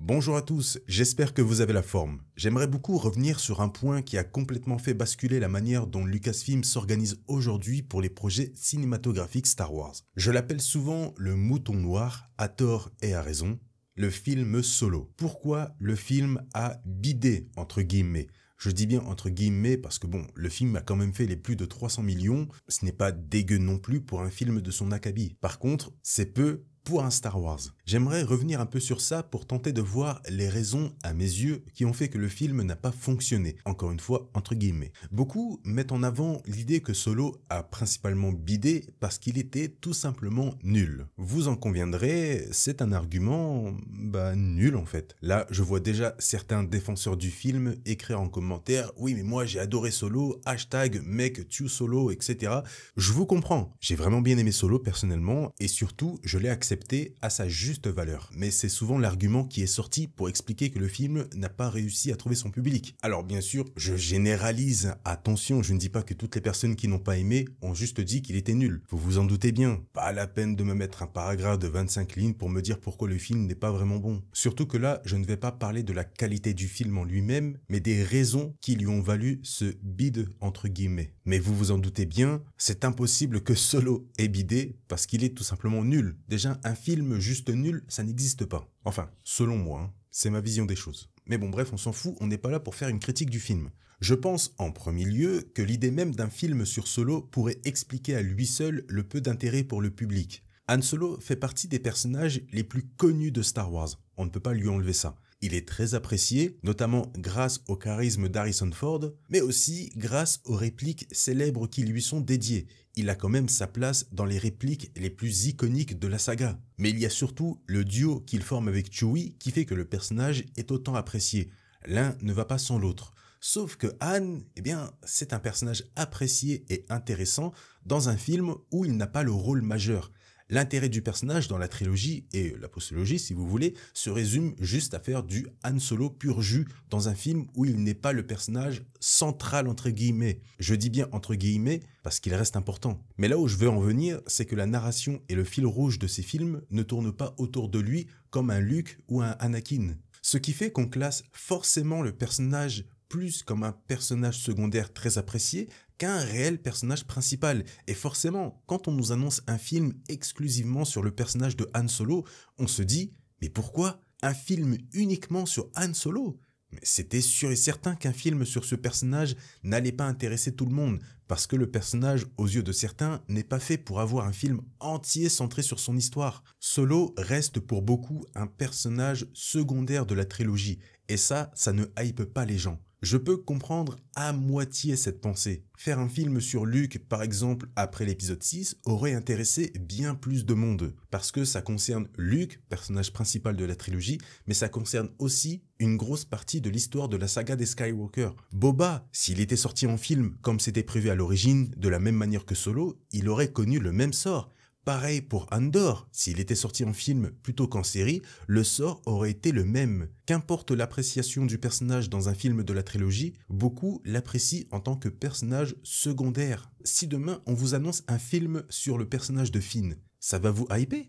Bonjour à tous, j'espère que vous avez la forme. J'aimerais beaucoup revenir sur un point qui a complètement fait basculer la manière dont Lucasfilm s'organise aujourd'hui pour les projets cinématographiques Star Wars. Je l'appelle souvent le mouton noir, à tort et à raison, le film Solo. Pourquoi le film a bidé, entre guillemets? Je dis bien entre guillemets parce que bon, le film a quand même fait les plus de 300 millions, ce n'est pas dégueu non plus pour un film de son acabit. Par contre, c'est peu pour un Star Wars. J'aimerais revenir un peu sur ça pour tenter de voir les raisons, à mes yeux, qui ont fait que le film n'a pas fonctionné, encore une fois, entre guillemets. Beaucoup mettent en avant l'idée que Solo a principalement bidé parce qu'il était tout simplement nul. Vous en conviendrez, c'est un argument, nul en fait. Là, je vois déjà certains défenseurs du film écrire en commentaire « Oui, mais moi j'ai adoré Solo, hashtag mec tue Solo, etc. » Je vous comprends, j'ai vraiment bien aimé Solo personnellement, et surtout, je l'ai accepté à sa juste valeur. Mais c'est souvent l'argument qui est sorti pour expliquer que le film n'a pas réussi à trouver son public. Alors bien sûr, je généralise, attention, je ne dis pas que toutes les personnes qui n'ont pas aimé ont juste dit qu'il était nul. Vous vous en doutez bien, pas la peine de me mettre un paragraphe de 25 lignes pour me dire pourquoi le film n'est pas vraiment bon. Surtout que là, je ne vais pas parler de la qualité du film en lui-même, mais des raisons qui lui ont valu ce bide entre guillemets. Mais vous vous en doutez bien, c'est impossible que Solo ait bidé parce qu'il est tout simplement nul. Déjà, un film juste nul, ça n'existe pas. Enfin, selon moi, hein, c'est ma vision des choses. Mais bon, bref, on s'en fout, on n'est pas là pour faire une critique du film. Je pense, en premier lieu, que l'idée même d'un film sur Solo pourrait expliquer à lui seul le peu d'intérêt pour le public. Han Solo fait partie des personnages les plus connus de Star Wars. On ne peut pas lui enlever ça. Il est très apprécié, notamment grâce au charisme d'Harrison Ford, mais aussi grâce aux répliques célèbres qui lui sont dédiées. Il a quand même sa place dans les répliques les plus iconiques de la saga. Mais il y a surtout le duo qu'il forme avec Chewie qui fait que le personnage est autant apprécié. L'un ne va pas sans l'autre. Sauf que Han, c'est un personnage apprécié et intéressant dans un film où il n'a pas le rôle majeur. L'intérêt du personnage dans la trilogie, et la postlogie si vous voulez, se résume juste à faire du Han Solo pur jus dans un film où il n'est pas le personnage central entre guillemets. Je dis bien entre guillemets parce qu'il reste important. Mais là où je veux en venir, c'est que la narration et le fil rouge de ces films ne tournent pas autour de lui comme un Luke ou un Anakin. Ce qui fait qu'on classe forcément le personnage plus comme un personnage secondaire très apprécié qu'un réel personnage principal. Et forcément, quand on nous annonce un film exclusivement sur le personnage de Han Solo, on se dit « Mais pourquoi un film uniquement sur Han Solo ?» Mais c'était sûr et certain qu'un film sur ce personnage n'allait pas intéresser tout le monde, parce que le personnage, aux yeux de certains, n'est pas fait pour avoir un film entier centré sur son histoire. Solo reste pour beaucoup un personnage secondaire de la trilogie, et ça ne hype pas les gens. Je peux comprendre à moitié cette pensée. Faire un film sur Luke, par exemple, après l'épisode 6, aurait intéressé bien plus de monde. Parce que ça concerne Luke, personnage principal de la trilogie, mais ça concerne aussi une grosse partie de l'histoire de la saga des Skywalker. Boba, s'il était sorti en film comme c'était prévu à l'origine, de la même manière que Solo, il aurait connu le même sort. Pareil pour Andor, s'il était sorti en film plutôt qu'en série, le sort aurait été le même. Qu'importe l'appréciation du personnage dans un film de la trilogie, beaucoup l'apprécient en tant que personnage secondaire. Si demain on vous annonce un film sur le personnage de Finn, ça va vous hyper ?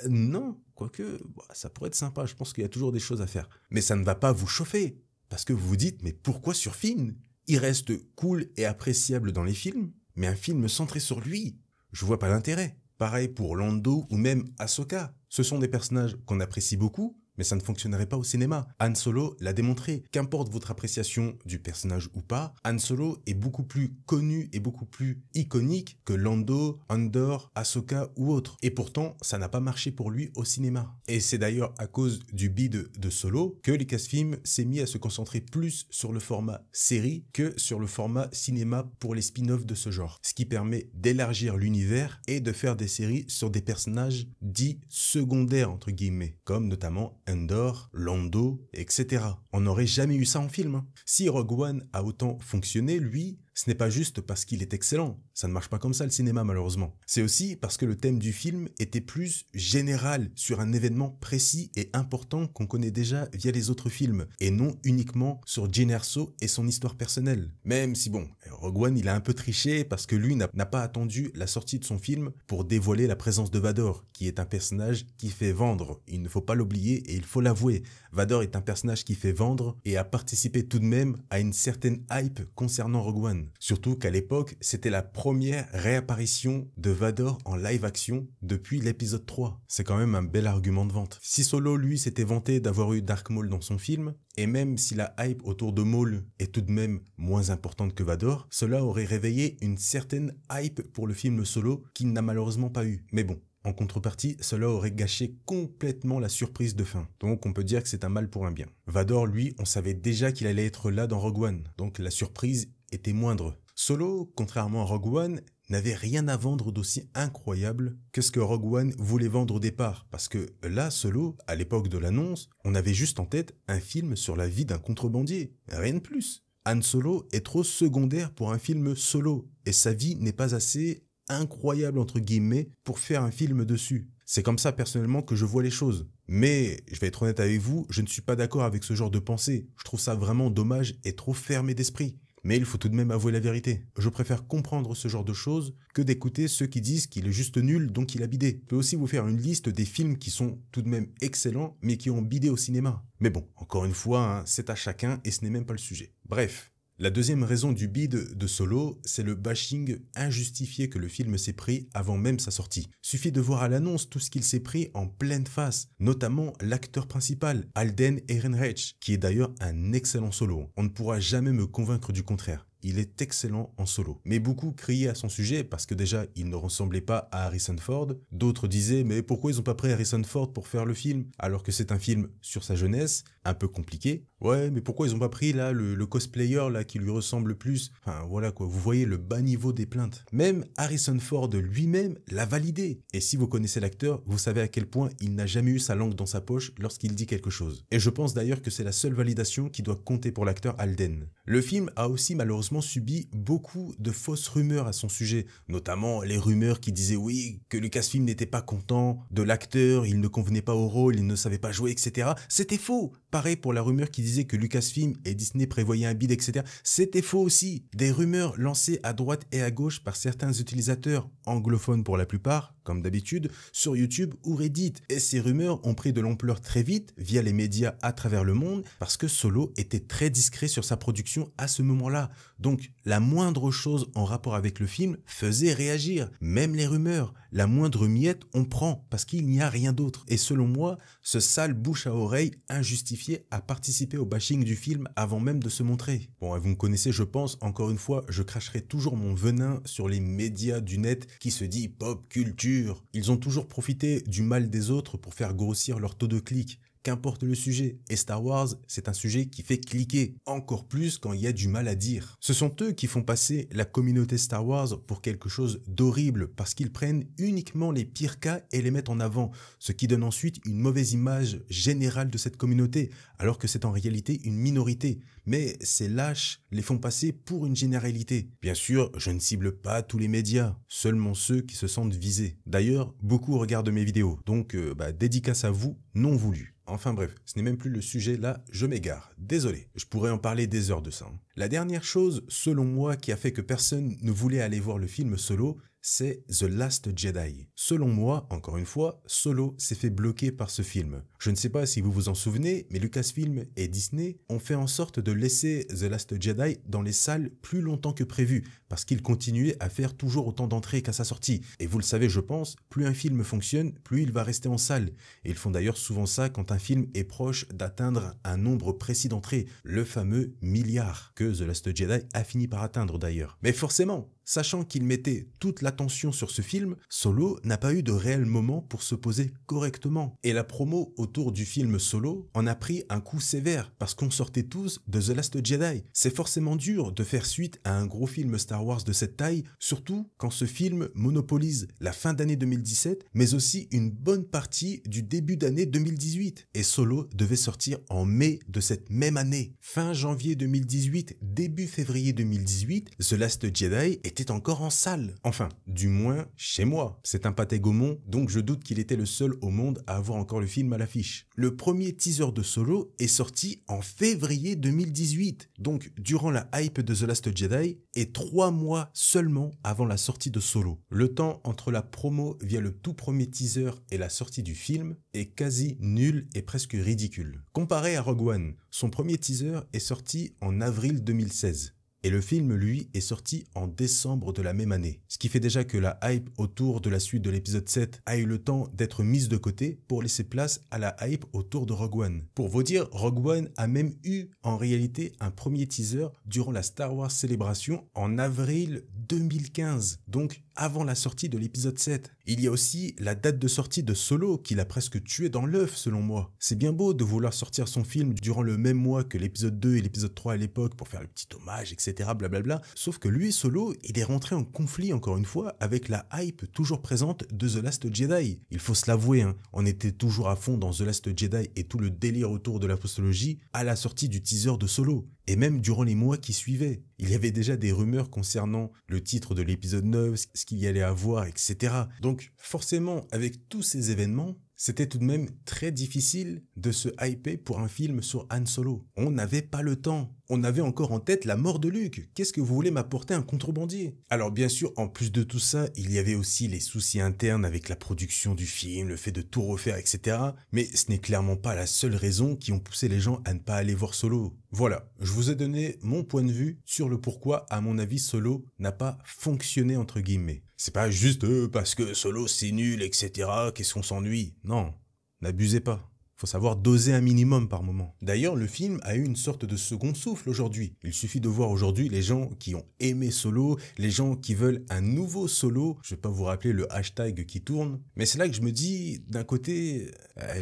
Non, quoique ça pourrait être sympa, je pense qu'il y a toujours des choses à faire. Mais ça ne va pas vous chauffer, parce que vous vous dites, mais pourquoi sur Finn ? Il reste cool et appréciable dans les films, mais un film centré sur lui, je vois pas l'intérêt. Pareil pour Lando ou même Ahsoka. Ce sont des personnages qu'on apprécie beaucoup, mais ça ne fonctionnerait pas au cinéma. Han Solo l'a démontré. Qu'importe votre appréciation du personnage ou pas, Han Solo est beaucoup plus connu et beaucoup plus iconique que Lando, Andor, Ahsoka ou autres. Et pourtant, ça n'a pas marché pour lui au cinéma. Et c'est d'ailleurs à cause du bide de Solo que Lucasfilm s'est mis à se concentrer plus sur le format série que sur le format cinéma pour les spin-offs de ce genre. Ce qui permet d'élargir l'univers et de faire des séries sur des personnages dits secondaires entre guillemets, comme notamment Andor, Lando, etc. On n'aurait jamais eu ça en film. Si Rogue One a autant fonctionné, lui, ce n'est pas juste parce qu'il est excellent, ça ne marche pas comme ça le cinéma malheureusement. C'est aussi parce que le thème du film était plus général sur un événement précis et important qu'on connaît déjà via les autres films, et non uniquement sur Jyn Erso et son histoire personnelle. Même si bon, Rogue One il a un peu triché parce que lui n'a pas attendu la sortie de son film pour dévoiler la présence de Vador, qui est un personnage qui fait vendre, il ne faut pas l'oublier et il faut l'avouer. Vador est un personnage qui fait vendre et a participé tout de même à une certaine hype concernant Rogue One. Surtout qu'à l'époque, c'était la première réapparition de Vador en live action depuis l'épisode 3. C'est quand même un bel argument de vente. Si Solo, lui, s'était vanté d'avoir eu Darth Maul dans son film, et même si la hype autour de Maul est tout de même moins importante que Vador, cela aurait réveillé une certaine hype pour le film Solo qu'il n'a malheureusement pas eu. Mais bon, en contrepartie, cela aurait gâché complètement la surprise de fin. Donc on peut dire que c'est un mal pour un bien. Vador, lui, on savait déjà qu'il allait être là dans Rogue One, donc la surprise était moindre. Solo, contrairement à Rogue One, n'avait rien à vendre d'aussi incroyable que ce que Rogue One voulait vendre au départ. Parce que là, Solo, à l'époque de l'annonce, on avait juste en tête un film sur la vie d'un contrebandier, rien de plus. Han Solo est trop secondaire pour un film solo, et sa vie n'est pas assez incroyable entre guillemets pour faire un film dessus. C'est comme ça personnellement que je vois les choses. Mais, je vais être honnête avec vous, je ne suis pas d'accord avec ce genre de pensée. Je trouve ça vraiment dommage et trop fermé d'esprit. Mais il faut tout de même avouer la vérité. Je préfère comprendre ce genre de choses que d'écouter ceux qui disent qu'il est juste nul donc il a bidé. Je peux aussi vous faire une liste des films qui sont tout de même excellents mais qui ont bidé au cinéma. Mais bon, encore une fois, c'est à chacun et ce n'est même pas le sujet. Bref. La deuxième raison du bide de Solo, c'est le bashing injustifié que le film s'est pris avant même sa sortie. Suffit de voir à l'annonce tout ce qu'il s'est pris en pleine face, notamment l'acteur principal, Alden Ehrenreich, qui est d'ailleurs un excellent Solo. On ne pourra jamais me convaincre du contraire. Il est excellent en solo. Mais beaucoup criaient à son sujet parce que déjà, il ne ressemblait pas à Harrison Ford. D'autres disaient, mais pourquoi ils n'ont pas pris Harrison Ford pour faire le film alors que c'est un film sur sa jeunesse, un peu compliqué. Ouais, mais pourquoi ils n'ont pas pris là le cosplayer là qui lui ressemble plus. Enfin voilà quoi, vous voyez le bas niveau des plaintes. Même Harrison Ford lui-même l'a validé. Et si vous connaissez l'acteur, vous savez à quel point il n'a jamais eu sa langue dans sa poche lorsqu'il dit quelque chose. Et je pense d'ailleurs que c'est la seule validation qui doit compter pour l'acteur Alden. Le film a aussi malheureusement subi beaucoup de fausses rumeurs à son sujet, notamment les rumeurs qui disaient oui, que Lucasfilm n'était pas content de l'acteur, il ne convenait pas au rôle, il ne savait pas jouer, etc. C'était faux. Pareil pour la rumeur qui disait que Lucasfilm et Disney prévoyaient un bid, etc. C'était faux aussi. Des rumeurs lancées à droite et à gauche par certains utilisateurs, anglophones pour la plupart, comme d'habitude, sur YouTube ou Reddit. Et ces rumeurs ont pris de l'ampleur très vite via les médias à travers le monde parce que Solo était très discret sur sa production à ce moment-là. Donc, la moindre chose en rapport avec le film faisait réagir. Même les rumeurs, la moindre miette, on prend parce qu'il n'y a rien d'autre. Et selon moi, ce sale bouche à oreille injustifié a participé au bashing du film avant même de se montrer. Bon, vous me connaissez, je pense, encore une fois, je cracherai toujours mon venin sur les médias du net qui se dit pop culture. Ils ont toujours profité du mal des autres pour faire grossir leur taux de clics. Qu'importe le sujet, et Star Wars, c'est un sujet qui fait cliquer, encore plus quand il y a du mal à dire. Ce sont eux qui font passer la communauté Star Wars pour quelque chose d'horrible, parce qu'ils prennent uniquement les pires cas et les mettent en avant, ce qui donne ensuite une mauvaise image générale de cette communauté, alors que c'est en réalité une minorité. Mais ces lâches les font passer pour une généralité. Bien sûr, je ne cible pas tous les médias, seulement ceux qui se sentent visés. D'ailleurs, beaucoup regardent mes vidéos, donc dédicace à vous, non voulu. Enfin bref, ce n'est même plus le sujet là, je m'égare. Désolé, je pourrais en parler des heures de ça. La dernière chose, selon moi, qui a fait que personne ne voulait aller voir le film Solo, c'est The Last Jedi. Selon moi, encore une fois, Solo s'est fait bloquer par ce film. Je ne sais pas si vous vous en souvenez, mais Lucasfilm et Disney ont fait en sorte de laisser The Last Jedi dans les salles plus longtemps que prévu, parce qu'ils continuaient à faire toujours autant d'entrées qu'à sa sortie. Et vous le savez, je pense, plus un film fonctionne, plus il va rester en salle. Et ils font d'ailleurs souvent ça quand un film est proche d'atteindre un nombre précis d'entrées, le fameux milliard, que The Last Jedi a fini par atteindre d'ailleurs. Mais forcément, sachant qu'il mettait toute l'attention sur ce film, Solo n'a pas eu de réel moment pour se poser correctement. Et la promo autour du film Solo en a pris un coup sévère parce qu'on sortait tous de The Last Jedi. C'est forcément dur de faire suite à un gros film Star Wars de cette taille, surtout quand ce film monopolise la fin d'année 2017, mais aussi une bonne partie du début d'année 2018. Et Solo devait sortir en mai de cette même année. Fin janvier 2018, début février 2018, The Last Jedi était encore en salle. Enfin, du moins chez moi. C'est un pâté Gaumont, donc je doute qu'il était le seul au monde à avoir encore le film à l'affiche. Le premier teaser de Solo est sorti en février 2018, donc durant la hype de The Last Jedi et 3 mois seulement avant la sortie de Solo. Le temps entre la promo via le tout premier teaser et la sortie du film est quasi nul et presque ridicule. Comparé à Rogue One, son premier teaser est sorti en avril 2016. Et le film, lui, est sorti en décembre de la même année. Ce qui fait déjà que la hype autour de la suite de l'épisode 7 a eu le temps d'être mise de côté pour laisser place à la hype autour de Rogue One. Pour vous dire, Rogue One a même eu en réalité un premier teaser durant la Star Wars Célébration en avril 2015, donc avant la sortie de l'épisode 7. Il y a aussi la date de sortie de Solo qui l'a presque tué dans l'œuf selon moi. C'est bien beau de vouloir sortir son film durant le même mois que l'épisode 2 et l'épisode 3 à l'époque pour faire le petit hommage, etc. Blablabla. Sauf que lui, Solo, il est rentré en conflit encore une fois avec la hype toujours présente de The Last Jedi. Il faut se l'avouer, on était toujours à fond dans The Last Jedi et tout le délire autour de l'apostologie à la sortie du teaser de Solo. Et même durant les mois qui suivaient, il y avait déjà des rumeurs concernant le titre de l'épisode 9, ce qu'il y allait avoir, etc. Donc forcément, avec tous ces événements, c'était tout de même très difficile de se hyper pour un film sur Han Solo. On n'avait pas le temps. On avait encore en tête la mort de Luke. Qu'est-ce que vous voulez m'apporter un contrebandier? Alors bien sûr, en plus de tout ça, il y avait aussi les soucis internes avec la production du film, le fait de tout refaire, etc. Mais ce n'est clairement pas la seule raison qui ont poussé les gens à ne pas aller voir Solo. Voilà, je vous ai donné mon point de vue sur le pourquoi, à mon avis, Solo n'a pas fonctionné entre guillemets. C'est pas juste parce que Solo c'est nul, etc. Qu'est-ce qu'on s'ennuie? Non, n'abusez pas. Faut savoir doser un minimum par moment. D'ailleurs, le film a eu une sorte de second souffle aujourd'hui. Il suffit de voir aujourd'hui les gens qui ont aimé Solo, les gens qui veulent un nouveau Solo. Je vais pas vous rappeler le hashtag qui tourne. Mais c'est là que je me dis, d'un côté,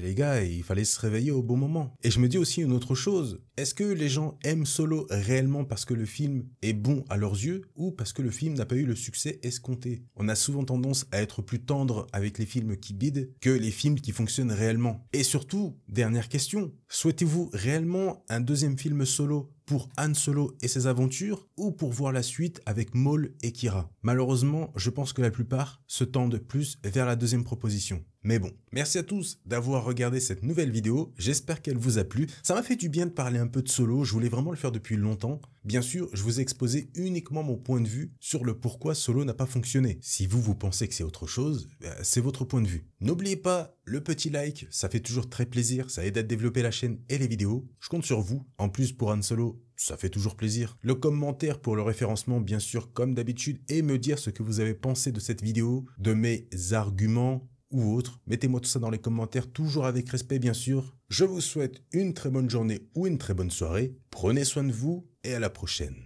les gars, il fallait se réveiller au bon moment. Et je me dis aussi une autre chose. Est-ce que les gens aiment Solo réellement parce que le film est bon à leurs yeux ou parce que le film n'a pas eu le succès escompté? On a souvent tendance à être plus tendre avec les films qui bident que les films qui fonctionnent réellement. Et surtout, dernière question, souhaitez-vous réellement un deuxième film Solo pour Han Solo et ses aventures ou pour voir la suite avec Maul et Qi'ra? Malheureusement, je pense que la plupart se tendent plus vers la deuxième proposition. Mais bon, merci à tous d'avoir regardé cette nouvelle vidéo, j'espère qu'elle vous a plu. Ça m'a fait du bien de parler un peu de Solo, je voulais vraiment le faire depuis longtemps. Bien sûr, je vous ai exposé uniquement mon point de vue sur le pourquoi Solo n'a pas fonctionné. Si vous pensez que c'est autre chose, c'est votre point de vue. N'oubliez pas le petit like, ça fait toujours très plaisir, ça aide à développer la chaîne et les vidéos. Je compte sur vous. En plus, pour Han Solo, ça fait toujours plaisir. Le commentaire pour le référencement, bien sûr, comme d'habitude, et me dire ce que vous avez pensé de cette vidéo, de mes arguments ou autres. Mettez-moi tout ça dans les commentaires, toujours avec respect, bien sûr. Je vous souhaite une très bonne journée ou une très bonne soirée. Prenez soin de vous et à la prochaine.